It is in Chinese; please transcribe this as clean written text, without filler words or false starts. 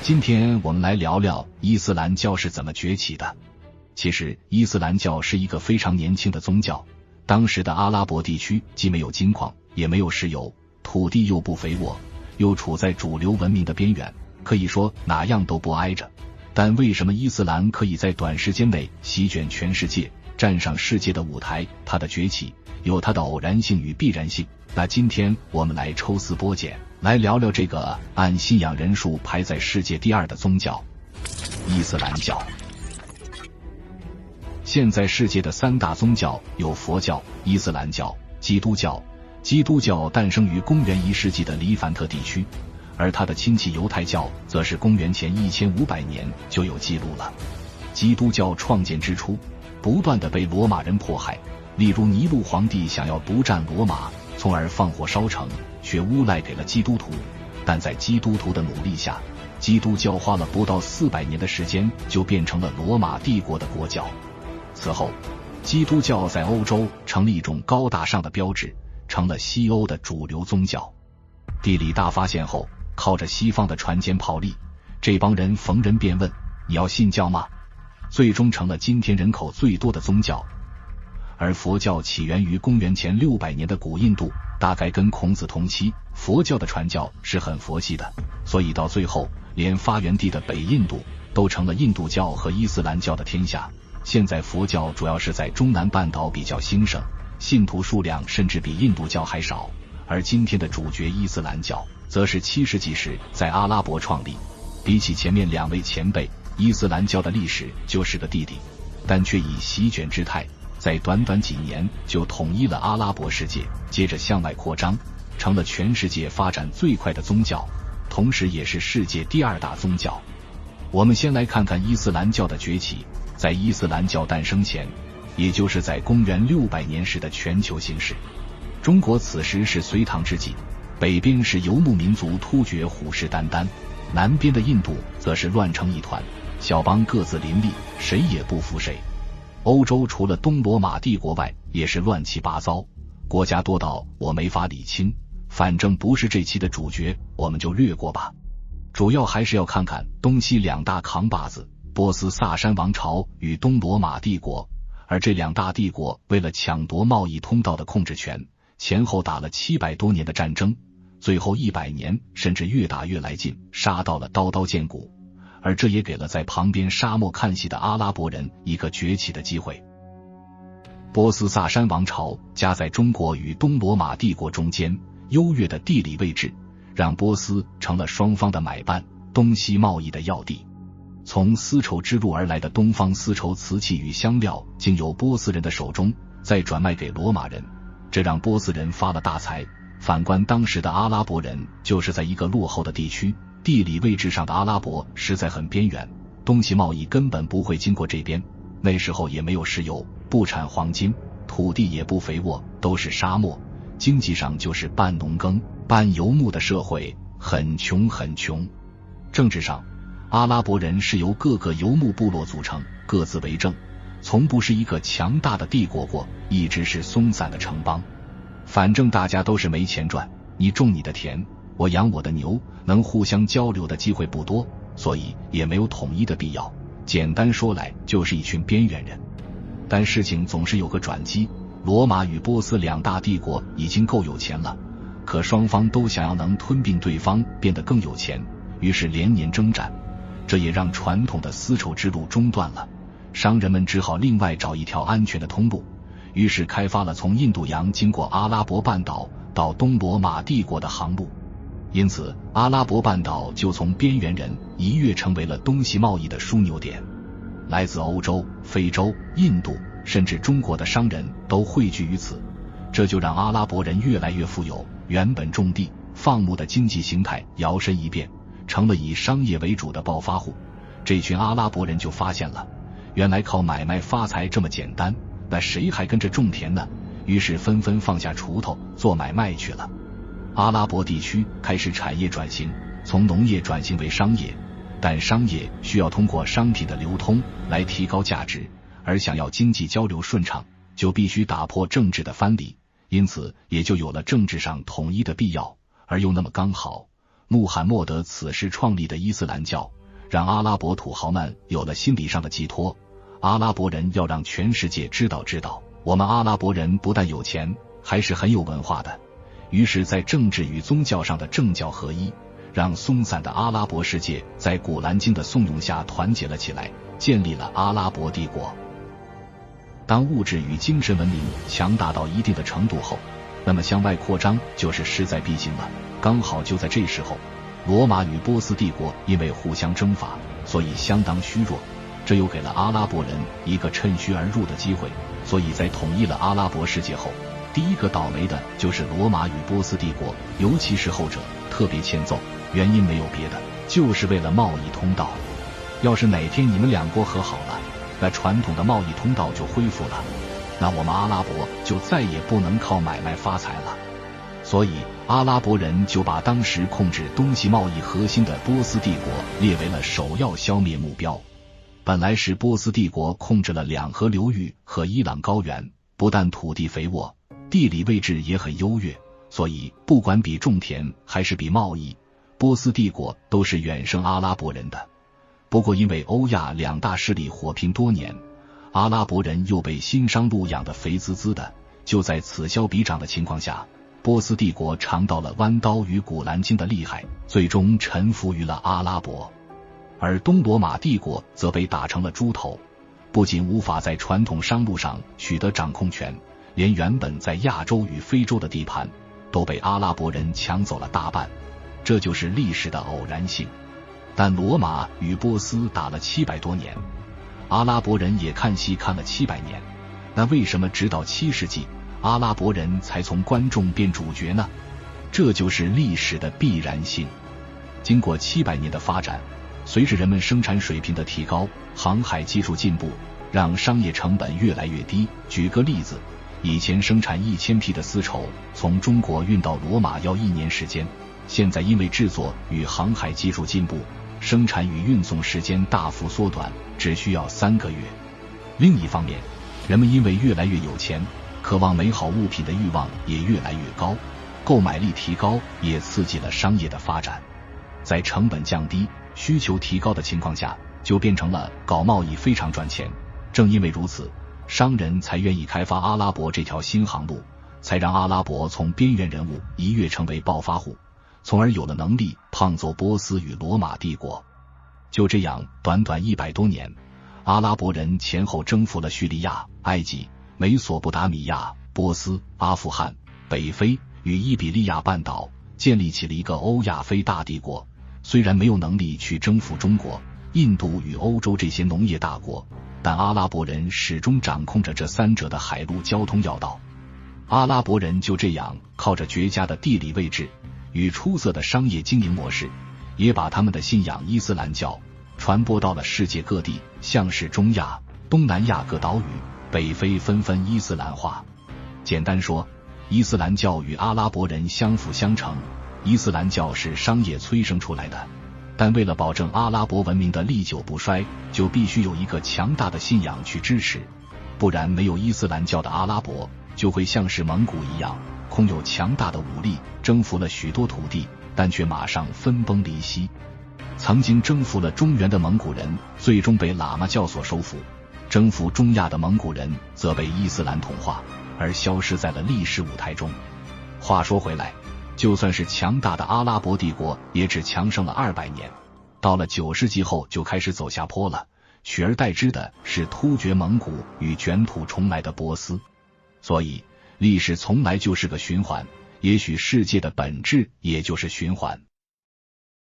今天我们来聊聊伊斯兰教是怎么崛起的。其实伊斯兰教是一个非常年轻的宗教，当时的阿拉伯地区既没有金矿，也没有石油，土地又不肥沃，又处在主流文明的边缘，可以说哪样都不挨着。但为什么伊斯兰可以在短时间内席卷全世界，站上世界的舞台？它的崛起有它的偶然性与必然性。那今天我们来抽丝剥茧，来聊聊这个按信仰人数排在世界第2的宗教——伊斯兰教。现在世界的3大宗教有佛教、伊斯兰教、基督教。基督教诞生于公元1世纪的黎凡特地区，而他的亲戚犹太教则是公元前1500年就有记录了。基督教创建之初，不断地被罗马人迫害，例如尼禄皇帝想要独占罗马，从而放火烧城，却诬赖给了基督徒。但在基督徒的努力下，基督教花了不到400年的时间就变成了罗马帝国的国教。此后，基督教在欧洲成了一种高大上的标志，成了西欧的主流宗教。地理大发现后，靠着西方的船坚炮利，这帮人逢人便问：你要信教吗？最终成了今天人口最多的宗教。而佛教起源于公元前600年的古印度，大概跟孔子同期。佛教的传教是很佛系的，所以到最后连发源地的北印度都成了印度教和伊斯兰教的天下。现在佛教主要是在中南半岛比较兴盛，信徒数量甚至比印度教还少。而今天的主角伊斯兰教则是7世纪时在阿拉伯创立。比起前面2位前辈，伊斯兰教的历史就是个弟弟，但却以席卷之态，在短短几年就统一了阿拉伯世界，接着向外扩张，成了全世界发展最快的宗教，同时也是世界第2大宗教。我们先来看看伊斯兰教的崛起。在伊斯兰教诞生前，也就是在公元600年时的全球形势，中国此时是隋唐之际，北边是游牧民族突厥虎视眈眈，南边的印度则是乱成一团，小邦各自林立，谁也不服谁。欧洲除了东罗马帝国外，也是乱七八糟，国家多到我没法理清，反正不是这期的主角，我们就略过吧。主要还是要看看东西2大扛把子，波斯萨珊王朝与东罗马帝国。而这2大帝国为了抢夺贸易通道的控制权，前后打了700多年的战争，最后100年甚至越打越来劲，杀到了刀刀见骨。而这也给了在旁边沙漠看戏的阿拉伯人一个崛起的机会。波斯萨珊王朝夹在中国与东罗马帝国中间，优越的地理位置让波斯成了双方的买办，东西贸易的要地。从丝绸之路而来的东方丝绸瓷器与香料经由波斯人的手中再转卖给罗马人，这让波斯人发了大财。反观当时的阿拉伯人，就是在一个落后的地区，地理位置上的阿拉伯实在很边缘，东西贸易根本不会经过这边。那时候也没有石油，不产黄金，土地也不肥沃，都是沙漠，经济上就是半农耕半游牧的社会，很穷很穷。政治上，阿拉伯人是由各个游牧部落组成，各自为政，从不是一个强大的帝国过，一直是松散的城邦。反正大家都是没钱赚，你种你的田，我养我的牛，能互相交流的机会不多，所以也没有统一的必要。简单说来，就是一群边缘人。但事情总是有个转机，罗马与波斯2大帝国已经够有钱了，可双方都想要能吞并对方，变得更有钱，于是连年征战。这也让传统的丝绸之路中断了，商人们只好另外找一条安全的通路，于是开发了从印度洋经过阿拉伯半岛到东罗马帝国的航路。因此阿拉伯半岛就从边缘人一跃成为了东西贸易的枢纽点。来自欧洲、非洲、印度甚至中国的商人都汇聚于此，这就让阿拉伯人越来越富有，原本种地放牧的经济形态摇身一变，成了以商业为主的暴发户。这群阿拉伯人就发现了，原来靠买卖发财这么简单，那谁还跟着种田呢？于是纷纷放下锄头做买卖去了。阿拉伯地区开始产业转型，从农业转型为商业，但商业需要通过商品的流通来提高价值，而想要经济交流顺畅，就必须打破政治的藩篱，因此也就有了政治上统一的必要。而又那么刚好，穆罕默德此时创立的伊斯兰教，让阿拉伯土豪们有了心理上的寄托。阿拉伯人要让全世界知道，我们阿拉伯人不但有钱，还是很有文化的。于是在政治与宗教上的政教合一，让松散的阿拉伯世界在古兰经的颂咏下团结了起来，建立了阿拉伯帝国。当物质与精神文明强大到一定的程度后，那么向外扩张就是势在必行了。刚好就在这时候，罗马与波斯帝国因为互相征伐，所以相当虚弱，这又给了阿拉伯人一个趁虚而入的机会。所以在统一了阿拉伯世界后，第一个倒霉的就是罗马与波斯帝国，尤其是后者特别欠揍，原因没有别的，就是为了贸易通道。要是哪天你们两国和好了，那传统的贸易通道就恢复了，那我们阿拉伯就再也不能靠买卖发财了。所以阿拉伯人就把当时控制东西贸易核心的波斯帝国列为了首要消灭目标。本来是波斯帝国控制了两河流域和伊朗高原，不但土地肥沃，地理位置也很优越，所以不管比种田还是比贸易，波斯帝国都是远胜阿拉伯人的。不过因为欧亚两大势力火拼多年，阿拉伯人又被新商路养得肥滋滋的，就在此消彼长的情况下，波斯帝国尝到了弯刀与古兰经的厉害，最终臣服于了阿拉伯。而东罗马帝国则被打成了猪头，不仅无法在传统商路上取得掌控权，连原本在亚洲与非洲的地盘都被阿拉伯人抢走了大半。这就是历史的偶然性。但罗马与波斯打了700多年，阿拉伯人也看戏看了700年，那为什么直到7世纪阿拉伯人才从观众变主角呢？这就是历史的必然性。经过700年的发展，随着人们生产水平的提高，航海技术进步，让商业成本越来越低。举个例子，以前生产1000匹的丝绸从中国运到罗马要1年时间，现在因为制作与航海技术进步，生产与运送时间大幅缩短，只需要3个月。另一方面，人们因为越来越有钱，渴望美好物品的欲望也越来越高，购买力提高也刺激了商业的发展。在成本降低、需求提高的情况下，就变成了搞贸易非常赚钱。正因为如此，商人才愿意开发阿拉伯这条新航路，才让阿拉伯从边缘人物一跃成为暴发户，从而有了能力胖揍波斯与罗马帝国。就这样，短短100多年，阿拉伯人前后征服了叙利亚、埃及、美索不达米亚、波斯、阿富汗、北非与伊比利亚半岛，建立起了一个欧亚非大帝国。虽然没有能力去征服中国、印度与欧洲这些农业大国，但阿拉伯人始终掌控着这3者的海陆交通要道。阿拉伯人就这样靠着绝佳的地理位置与出色的商业经营模式，也把他们的信仰伊斯兰教传播到了世界各地，像是中亚、东南亚各岛屿、北非纷纷伊斯兰化。简单说，伊斯兰教与阿拉伯人相辅相成。伊斯兰教是商业催生出来的，但为了保证阿拉伯文明的历久不衰，就必须有一个强大的信仰去支持，不然没有伊斯兰教的阿拉伯就会像是蒙古一样，空有强大的武力，征服了许多土地，但却马上分崩离析。曾经征服了中原的蒙古人最终被喇嘛教所收服，征服中亚的蒙古人则被伊斯兰同化，而消失在了历史舞台中。话说回来，就算是强大的阿拉伯帝国也只强盛了200年，到了9世纪后就开始走下坡了，取而代之的是突厥蒙古与卷土重来的波斯。所以历史从来就是个循环，也许世界的本质也就是循环。